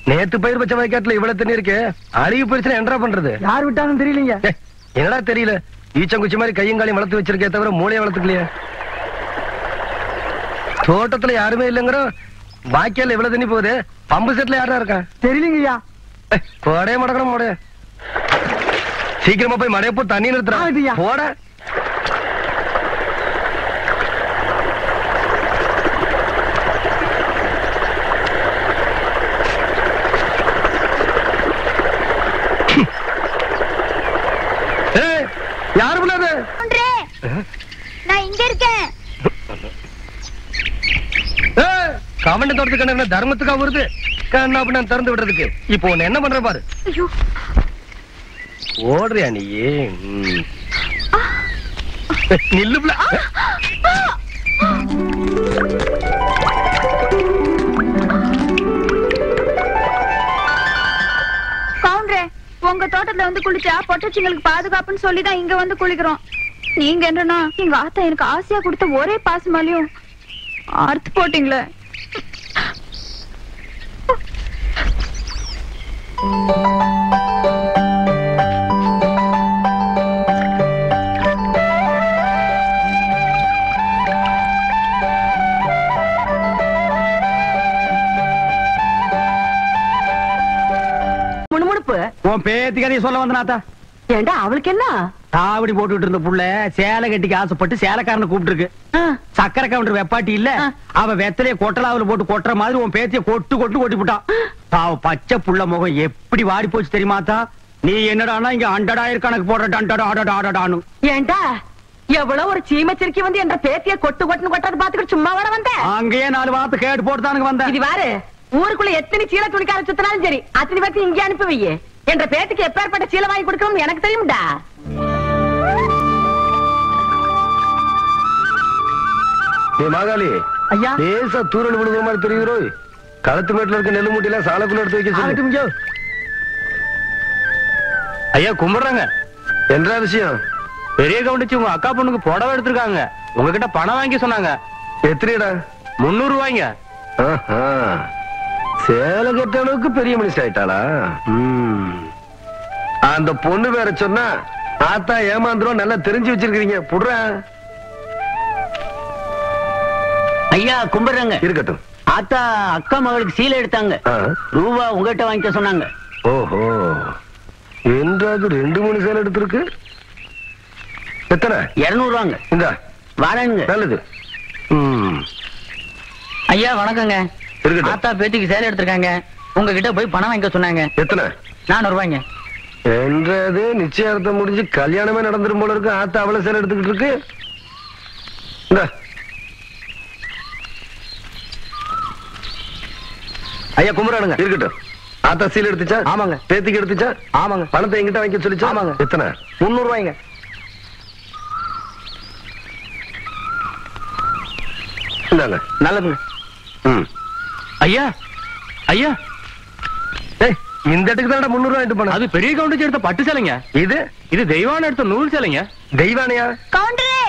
நேத்து பயிர் வச்ச வயக்காட்டுல இவ்வளவு தண்ணி இருக்கு, அழுகி போயிடுச்சுன்னா என்ன பண்றது? யார் விட்டாலும் தெரியலீங்க. என்னடா தெரியல, ஈச்சங்குச்சி மாதிரி கையும் காலையும் வளர்த்து வச்சிருக்கே தவிர மூளையை வளர்த்துக்கலையே. தோட்டத்துல யாருமே இல்லங்கிற பாக்கியால எவ்வளவு தண்ணி போகுது, பம்பு செட்ல யாரா இருக்கா தெரியலீங்கய்யா. கோடைய மடக்கணும் மோடைய, சீக்கிரமா போய் மடைய போ தண்ணி நிறுத்துறா போட. யாரு பண்ணாது? நான் இங்க இருக்கேன். கவண்ட தோட்டத்துக்கு என்ன தர்மத்துக்கா வருது, கண்ணா பண்ண திறந்து விடுறதுக்கு. இப்போ உன்னை என்ன பண்ற பாரு. ஓடுறியா நீ? நில்லுப்ல. கவுண்டரே, உங்க தோட்டத்துல வந்து குளிச்சா பொட்டச்சிங்களுக்கு பாதுகாப்புன்னு சொல்லிதான் இங்க வந்து குளிக்கிறோம். நீங்க என்னன்னா எங்க ஆத்தா எனக்கு ஆசையா கொடுத்த ஒரே பாசமாலையும் அறுத்து போட்டீங்களே. முணுமுணுப்பு உன் பேத்தி கதையை சொல்ல வந்தனாத்தா. ஏண்டா அவளுக்கு என்ன? தாவடி போட்டுட்டு இருந்த புள்ள சேலை கட்டிக்கு ஆசைப்பட்டு சேலைக்காரனை கூப்பிட்டு இருக்கு. சக்கரை கவுண்டர் வெப்பாட்டி இல்ல, அவ வெத்தலைய கொட்டலாவுல போட்டு கொட்டுற மாதிரி உன் பேத்திய கொட்டு கொட்டு கொட்டி விட்டான். பாவ பச்சை புள்ள முகம் எப்படி வாடி போச்சு தெரியுமாத்தா? நீ என்னடானா இங்க 100,000 கணக்கு போடுற. ஏண்டா எவ்வளவு ஒரு சீமச்சிருக்கி வந்து என்ற பேத்திய கொட்டு கொட்டுன்னு கொட்டாது பாத்துக்கிட்டு சும்மா வர வந்த? அங்கேயே 4 வார்த்தை கேட்டு போட்டுதானுங்க வந்த. இது வாரு, ஊருக்குள்ள எத்தனை சீல துணிக்கார சுத்தினாலும் சரி அத்தனை பேர்த்து இங்கே அனுப்பி வையே. என்ற பேத்துக்கு எப்பேற்பட்ட சீலை வாங்கி கொடுக்கணும் எனக்கு தெரியும்டா. மாகாளி ஐயா, லேசா தூரல் விழுந்த மாதிரி தெரியுறோ. களத்து மேட்டுல இருக்க நெல்லு மூட்டையில சாலக்குள்ள எடுத்து வைக்க சொல்லு. ஐயா கும்பிடுறாங்க. என்ன விஷயம்? பெரிய கவுண்டிச்சு உங்க அக்கா பொண்ணுக்கு புடவை எடுத்திருக்காங்க, உங்ககிட்ட பணம் வாங்கி சொன்னாங்க. எத்தனைடா? 300 ரூபாய்ங்க. சேலை கட்ட அளவுக்கு பெரிய மனுஷன் ஆயிட்டாளா? அந்த பொண்ணு வேற சொன்னா ஆத்தா ஏமாந்துரும், நல்லா தெரிஞ்சு வச்சிருக்கீங்க. புடுற ஐயா கும்பிடுறாங்க. இருக்கட்டும். ஆத்தா அக்கா மகளுக்கு சீலை எடுத்தாங்க, ரூபா உங்ககிட்ட வாங்கிக்க சொன்னாங்க. ஓஹோ, என்றாவது 2-3 சேலை எடுத்திருக்கு. எத்தனை? 200 ரூபாங்க. இந்த வாரங்க. நல்லது. ஐயா வணக்கங்க. ஆத்தா பேத்திக்கு சேலை எடுத்திருக்காங்க, உங்ககிட்ட போய் பணம் வாங்கிக்க சொன்னாங்க. எத்தனை? 400 ரூபாய்ங்க. என்றது நிச்சயார்த்தம் முடிஞ்சு கல்யாணமே நடந்துரும் போல இருக்கு. ஆத்தா அவ்வளவு சேலை எடுத்துக்கிட்டு இருக்கு. ஐயா கும்பரானுங்க. இருக்கட்டும். ஆத்தா சீல் எடுத்துச்சா? ஆமாங்க. பேத்திக்கு எடுத்துச்சா? ஆமாங்க. பணத்தை எங்கிட்ட வாங்கி சொல்லிச்சா? ஆமாங்க. எத்தனை? 300 ரூபாய்ங்க. நல்லதுங்க. ஐயா ஐயா, இந்த இடத்துக்கு தான் 300 ரூபாய் எடுத்து போன. அது பெரிய கவுண்டர் எடுத்த பட்டு சேலைங்க. இது தெய்வான எடுத்த நூல் சேலைங்க. தெய்வானையா? கவுண்டரே,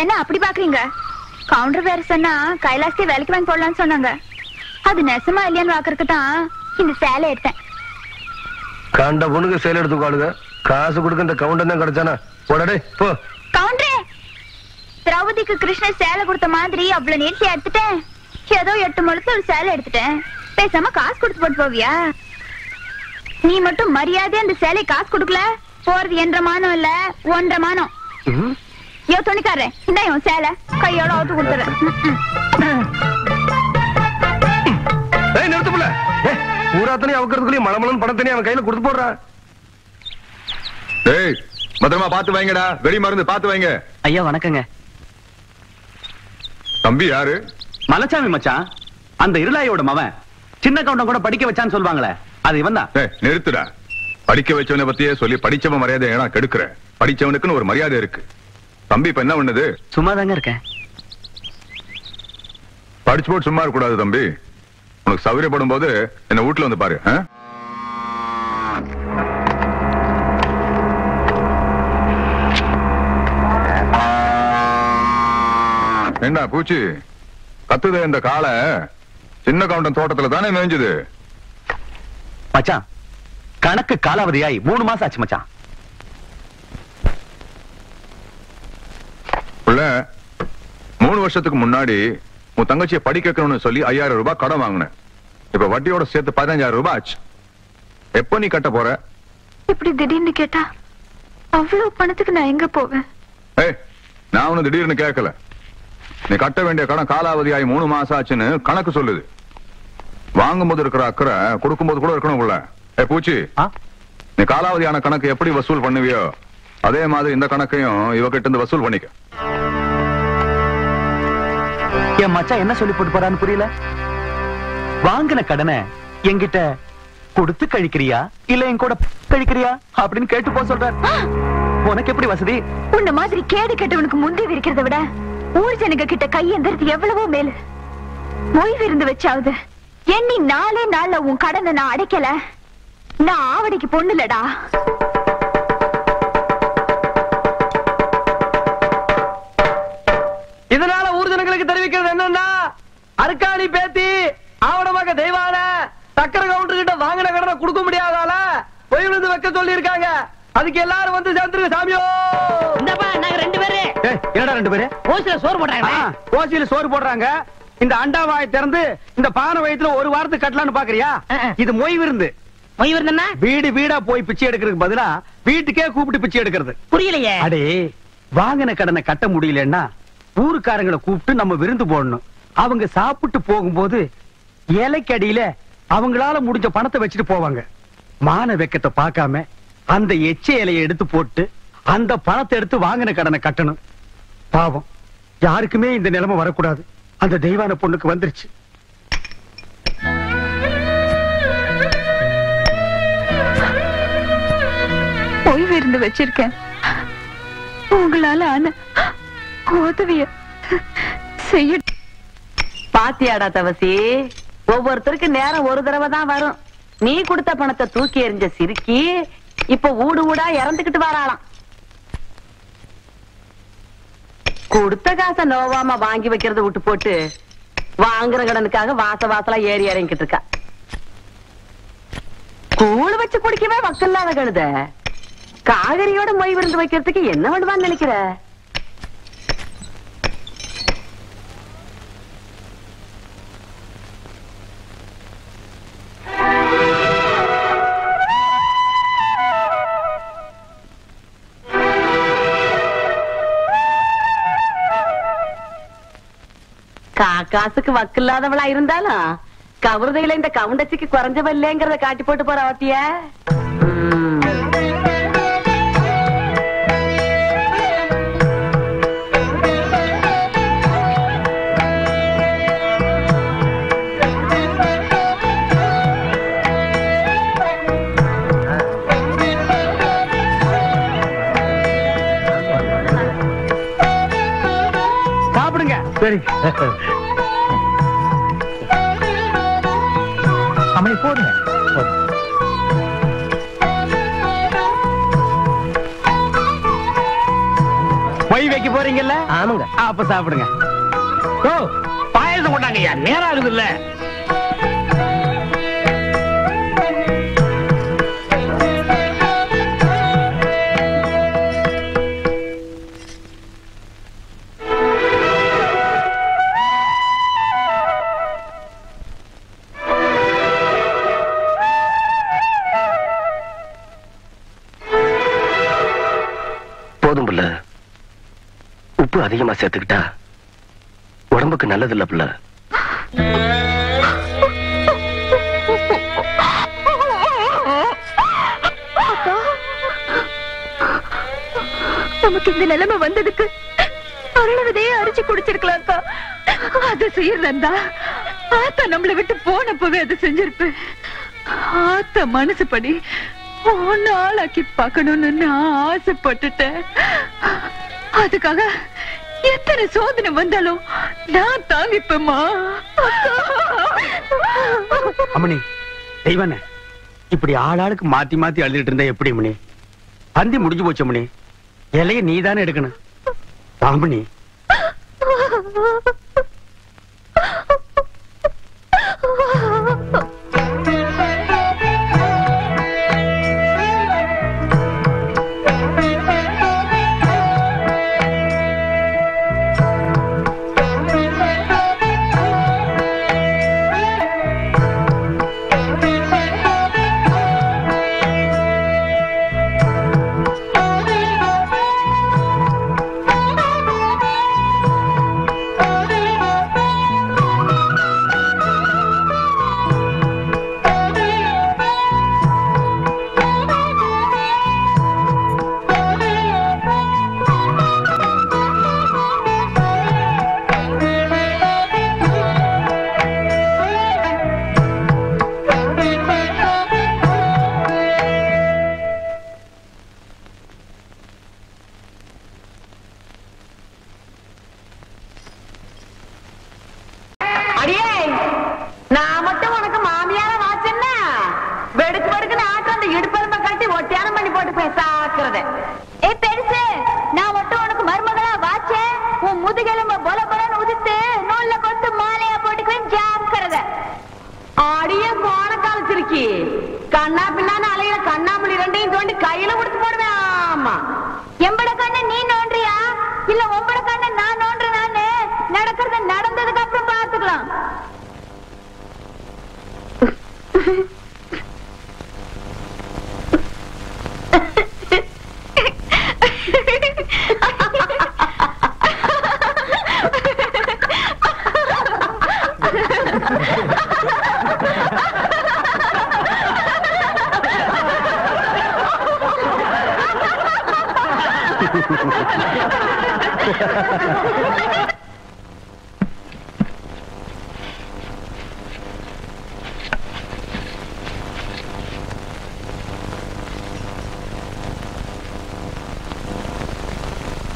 என்ன அப்படி பாக்குறீங்க? கவுண்டர் வேற சொன்னா கைலாசத்தை வேலைக்கு வாங்கி போடலாம்னு சொன்னாங்க. அது நெசமா இல்லையான்னு பாக்குறதுக்கு தான் இந்த சேலை எடுத்தேன். கண்ட பொண்ணுக்கு சேலை எடுத்துக்காளுங்க, காசு கொடுக்க இந்த கவுண்டர் தான் கிடைச்சானா? போடடே போ. கவுண்டரே, திரௌபதிக்கு கிருஷ்ணர் சேலை கொடுத்த மாதிரி அவ்வளவு நீர்த்தி எடுத்துட்டேன். ஏதோ 8 முழத்துல ஒரு சேலை எடுத்துட்டேன். பேசாம காசு கொடுத்து போட்டு போவியா? நீ மட்டும் மரியாதை அந்த சேலை காசு கொடுக்கல, போறது 1.5 மானம் இல்ல 1.5 மானம். யோ துணிக்காரே, இந்த சேலை கையோட அவுத்து கொடுத்துறேன். நிறுத்துப்புல, ஊராத்தனையும் அவுக்கிறதுக்குள்ளேயும் மலமலன் பணத்தனையும் அவன் கையில கொடுத்து போடுறா. பத்திரமா பாத்து வைங்கடா, வெடி மருந்து பாத்து வைங்க. ஐயா வணக்கங்க. தம்பி யாரு? மலைச்சாமி மச்சான், அந்த இருளாயோட மவன். சின்ன கவுண்டம் கூட படிக்க வச்சான்னு சொல்லுவாங்களே, அது இவன் தான். நிறுத்துடா. படிக்க வச்சவனை பத்தியே சொல்லி படிச்சவன் மரியாதை ஏன்னா கெடுக்கிற. படிச்சவனுக்குன்னு ஒரு மரியாதை இருக்கு. தம்பி இப்ப என்ன பண்ணுது? சும்மா தாங்க இருக்கேன். படிச்சு போட்டு சும்மா இருக்க கூடாது தம்பி. உனக்கு சௌகரியப்படும் போது என்ன வீட்டுல வந்து பாரு. என்ன பூச்சி கத்துதே இந்த காலை சின்ன கவுண்டன் தோட்டத்துல தானே மேய்ஞ்சது. மச்சான் கணக்கு காலாவதியாய் 3 மாசம் ஆச்சு மச்சான். புள்ள 3 வருஷத்துக்கு முன்னாடி உன் தங்கச்சியை படிக்க வைக்கணும்னு சொல்லி 5000 ரூபாய் கடன் வாங்கினேன். இப்ப வட்டியோட சேர்த்து 15000 ரூபாய் ஆச்சு. எப்ப நீ கட்ட போற? இப்படி திடீர்னு கேட்டா அவ்வளவு பணத்துக்கு நான் எங்க போவேன்? நான் உன்னை திடீர்னு கேட்கல. நீ கட்ட வேண்டிய கடன் காலாவதியாகி 3 மாசம் ஆச்சுன்னு கணக்கு சொல்லுது. வாங்கும்போது இருக்கிற அக்கறை கொடுக்கும்போது கூட இருக்கணும் உள்ள. பூச்சி, நீ காலாவதியான கணக்கு எப்படி வசூல் பண்ணுவியோ அதே மாதிரி இந்த கணக்கையும் இவகிட்ட இருந்து வசூல் பண்ணிக்க. என் மச்சான் என்ன சொல்லி போட்டு போறான்னு புரியல. வாங்கின கடனை என்கிட்ட கொடுத்து கழிக்கிறியா இல்ல என் கூட கழிக்கிறியா அப்படின்னு கேட்டு போ சொல்ற. உனக்கு எப்படி வசதி? உன்ன மாதிரி கேடு கெட்டவனுக்கு முந்தி இருக்கிறத விட ஊர் ஜனங்க கிட்ட கையெந்திரது எவ்வளவோ மேலு. ஓய்வு இருந்து வச்சாவது எண்ணி 4 நாள்ல உன் கடனை நான் அடைக்கல. நான் ஆவடிக்கு பொண்ணுலடா. இதனால ஊர் ஜனங்களுக்கு தெரிவிக்கிறது என்னன்னா, அருக்காணி பேத்தி ஆவணமாக தெய்வான சக்கரை கவுண்டர் கிட்ட வாங்கின கடனை கொடுக்க முடியாதால பொய் விழுந்து வைக்க சொல்லி இருக்காங்க. அதுக்கு எல்லாரும் வந்து சேர்ந்துருங்க சாமியோ. இந்தப்பா நாங்க 2 பேரு. என்னடா 2 பேரு? ஓசில சோறு போடுறாங்க. ஓசியில சோறு போடுறாங்க. இந்த அண்டாவாயை திறந்து இந்த பானை வயித்துல 1 வாரத்துக்கு கட்டலான்னு பாக்குறியா? இது மொய் விருந்து. மொய் விருந்துன்னா வீடு வீடா போய் பிச்சை எடுக்கிறதுக்கு பதிலா வீட்டுக்கே கூப்பிட்டு பிச்சை எடுக்கிறது. புரியலையே. அடே, வாங்கின கடனை கட்ட முடியலன்னா ஊருக்காரங்களை கூப்பிட்டு நம்ம விருந்து போடணும். அவங்க சாப்பிட்டு போகும்போது இலைக்கடியில அவங்களால முடிஞ்ச பணத்தை வச்சுட்டு போவாங்க. மான வெக்கத்தை பார்க்காம அந்த எச்ச இலையை எடுத்து போட்டு அந்த பணத்தை எடுத்து வாங்கின கடனை கட்டணும். பாவம், யாருக்குமே இந்த நிலைமை வரக்கூடாது. அந்த தெய்வான பொண்ணுக்கு வந்துருச்சு. ஓய்வு இருந்து வச்சிருக்கேன். உங்களால ஆன உதவிய செய்ய. பாத்தியாடா தவசி, ஒவ்வொருத்தருக்கு நேரம் ஒரு தடவை தான் வரும். நீ கொடுத்த பணத்தை தூக்கி எறிஞ்ச சிரிக்கி இப்ப ஊடு ஊடா இறந்துகிட்டு வராளாம். கொடுத்த காசை நோவாம வாங்கி வைக்கிறத விட்டு போட்டு வாங்குற கடனுக்காக வாசலா ஏறி இறங்கிட்டு இருக்கா. கூழ் வச்சு குடிக்கவே வக்கல்லாத கழுத காகரியோட மொய் விருந்து வைக்கிறதுக்கு என்ன பண்ணுவான்னு நினைக்கிற? காசுக்கு வக்கில்லாதவளா இருந்தாலும் கவுறுதையில இந்த கவுண்டச்சிக்கு குறைஞ்சவில்லைங்கிறத காட்டி போட்டு போற வாத்திய. சாப்பிடுங்க. சரி அம்மை போடுங்க. பொய் வைக்க போறீங்கல்ல? ஆமாங்க. அப்ப சாப்பிடுங்க. ஓ, பாயசம் கொண்டாங்க. நேரம் ஆகுது இல்ல? போதும் புள்ள, உப்பு அதிகமா சேர்த்துக்கிட்டா உடம்புக்கு நல்லது இல்ல புள்ள. நமக்கு இந்த நிலைமை வந்ததுக்கு அருளவதையே அரிச்சு குடிச்சிருக்கலாம்க்கா. அது செய்யறதா ஆத்தா நம்மளை விட்டு போனப்பவே அது செஞ்சிருப்பேன். ஆத்தா மனசுப்படி ஒன்னு ஆளாக்கி பார்க்கணும்னு நான் ஆசைப்பட்டுட்டேன். அதுக்காக எத்தனை சோதனை வந்தாலும் நான் தாங்கிப்பேம்மா. அம்மணி, தெய்வானே, இப்படி ஆளாளுக்கு மாத்தி மாத்தி அழுதுட்டு இருந்தா எப்படி அம்மணி? பந்தி முடிஞ்சு போச்சு அம்மணி. இலைய நீதானே எடுக்கணும். அம்மணி,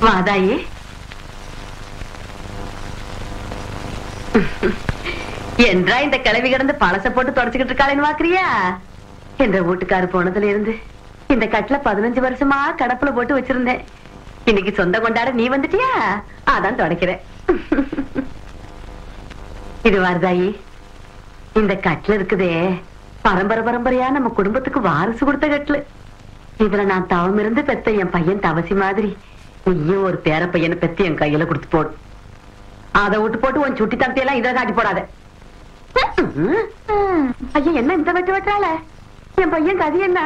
வாதாயே என்றா இந்த கிளவி கிடந்து பழச போட்டு தொடச்சுக்கிட்டு இருக்காளேன்னு பாக்குறியா? என்ற வீட்டுக்காரு போனதுல இருந்து இந்த கட்டுல 15 வருஷமா கடப்புல போட்டு வச்சிருந்தேன். இன்னைக்கு சொந்த கொண்டாட நீ வந்துட்டியா? அதான் தொடக்கிறேன். இது வாரதாயி, இந்த கட்டுல இருக்குதே பரம்பரை பரம்பரையா நம்ம குடும்பத்துக்கு வாரிசு கொடுத்த கட்டுல. இதுல நான் தவம் இருந்து பெத்த என் பையன் தவசி மாதிரி நீயும் ஒரு பேர பையனை பெத்து என் கையில கொடுத்து போடு. அதை விட்டு போட்டு உன் சுட்டி தம்பியெல்லாம் இதை காட்டி போடாத. ஐயா என்ன இந்த வெட்டு வெட்டுறாள? என் பையன் கதி என்ன?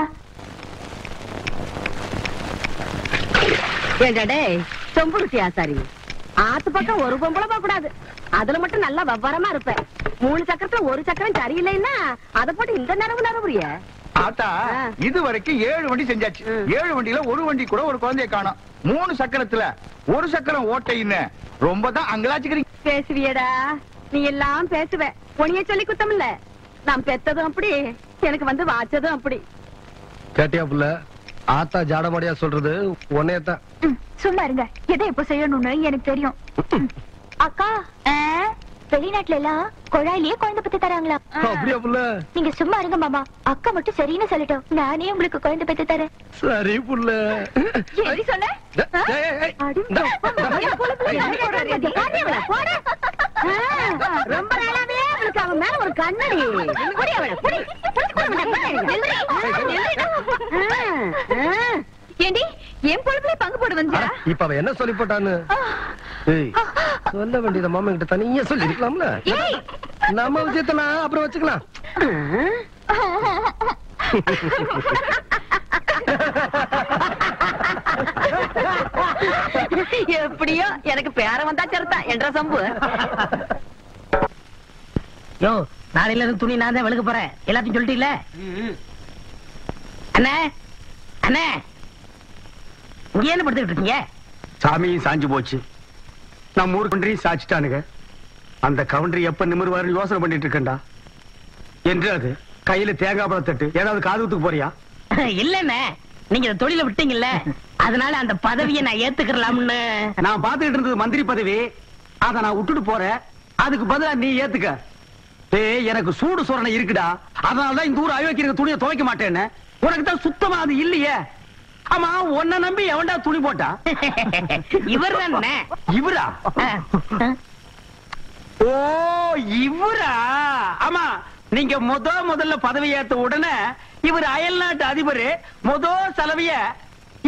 ஏடே சொம்புருட்டி ஆசாரி, ஆத்து பக்கம் ஒரு பொம்பளை போக கூடாது. அதுல மட்டும் நல்லா வவ்வரமா இருப்பேன். 3 சக்கரத்துல ஒரு சக்கரம் சரியில்லைன்னா அதை போட்டு இந்த நரவு நரவுறிய ஆத்தா. இது வரைக்கும் 7 வண்டி செஞ்சாச்சு. 7 வண்டியில ஒரு வண்டி கூட ஒரு குழந்தைய காணோம். 3 சக்கரத்துல ஒரு சக்கரம் ஓட்டைன்னு ரொம்ப தான் அங்கலாச்சுக்கிறீங்க. பேசுவியடா, நீ எல்லாம் பேசுவ. உனிய சொல்லி குத்தம் இல்ல. நான் பெத்ததும் அப்படி, எனக்கு வந்து வாச்சதும் அப்படி. கேட்டியா புள்ள? ஆத்தா ஜாடமாடியா சொல்றது உன்னையத்தான். சும்மா இருங்க. எதை எப்ப செய்யணும்னு எனக்கு தெரியும். அக்கா, வெளிநாட்டுல எல்லாம் குழாயிலேயே குழந்தை பத்தி தராங்களா? அப்படியா புள்ள? நீங்க சும்மா இருங்க மாமா. அக்கா மட்டும் சரின்னு சொல்லட்டும், நானே உங்களுக்கு குழந்தை பத்தி தரேன். சரி புள்ள. எப்படி சொன்ன? ரொம்ப நாளாவே அவளுக்கு அவன் மேல ஒரு கண்ணடி. ஏண்டி என் பொழுதுல பங்கு போட வந்தியா? இப்ப அவன் என்ன சொல்லி போட்டான்னு சொல்ல வேண்டியத மாமா கிட்ட தனியா சொல்லி இருக்கலாம்ல. நம்ம விஷயத்த நான் அப்புறம் வச்சுக்கலாம். எப்படியோ எனக்கு பேர வந்தா சரிதா என்ற சம்பு. யோ, நாளையில இருந்து துணி நான் தான் வெளுக்க போறேன். எல்லாத்தையும் சொல்லிட்டீல்ல? அண்ணே அண்ணே, இங்க என்ன படுத்துக்கிட்டு இருக்கீங்க? சாமி சாஞ்சு போச்சு. நம்ம ஊர் கவுண்டரி சாச்சிட்டானுங்க. அந்த கவுண்டரி எப்ப நிமிர்வாரு யோசனை பண்ணிட்டு இருக்கேன்டா. என்று அது கையில தேங்காய் பழம் தட்டு ஏதாவது காதுகுத்துக்கு போறியா? இல்லண்ணே, நீங்க இந்த தொழில விட்டீங்கல்ல, அதனால அந்த பதவியை நான் ஏத்துக்கலாம்னு. நான் பாத்துக்கிட்டு இருந்தது மந்திரி பதவி. அத நான் விட்டுட்டு போறேன். அதுக்கு பதிலா நீ ஏத்துக்க. ஏய், எனக்கு சூடு சொரணை இருக்குடா. அதனாலதான் இந்த ஊர் அயோக்கிய துணியை துவைக்க மாட்டேன்னு. உனக்கு தான் சுத்தமா அது இல்லையே. ஆமா, உன்னை நம்பி எவன்டா துணி போட்டா? இவர் தானே? இவரா? ஓ இவரா? ஆமா, நீங்க முதல்ல பதவி ஏத்த உடனே இவர் அயல்நாட்டு அதிபர் செலவிய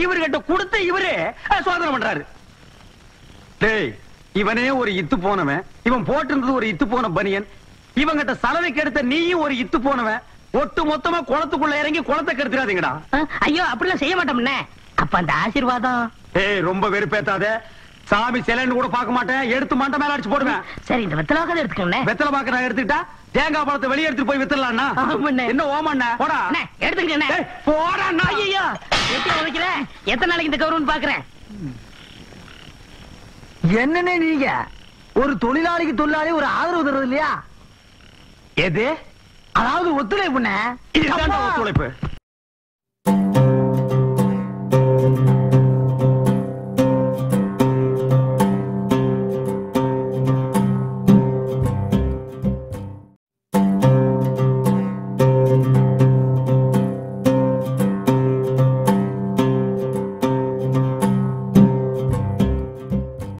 இவர்கிட்ட கொடுத்த இவரு சோதனை பண்றாரு. டேய், இவனே ஒரு இத்து போனவன், இவன் போட்டிருந்தது ஒரு இத்து போன பனியன், இவங்கிட்ட சலவைக்கு எடுத்த நீயும் ஒரு இத்து போனவன், ஒட்டு மொத்தமா குளத்துக்குள்ள இறங்கி குளத்தை கெடுத்துறாதீங்கடா. ஐயோ அப்படிலாம் செய்ய மாட்டோம்னே. அப்ப அந்த ஆசீர்வாதம். ஏய், ரொம்ப வெறுப்பேத்தாத. சாமி சிலைன்னு கூட பார்க்க மாட்டேன், எடுத்து மண்டை மேல அடிச்சு போடுவேன். சரி, இந்த வெத்தலை வாக்காத எடுத்துக்கோங்க. வெத்தலை பாக்க நான் எடுத்துக்கிட்டா தேங்காய் பழத்தை வெளியே எடுத்துட்டு போய் வித்தலாம்னா என்ன ஓமண்ண? போடா எடுத்துக்கண்ணே. போடா. ஐயோ எத்தனை வைக்கல, எத்தனை நாளைக்கு இந்த கவர்மெண்ட் பாக்குறேன். என்னன்னு நீங்க ஒரு தொழிலாளிக்கு தொழிலாளி ஒரு ஆதரவு தருவது இல்லையா? எது? அதாவது ஒத்துழைப்புண்ண. இதுதான் ஒத்துழைப்பு.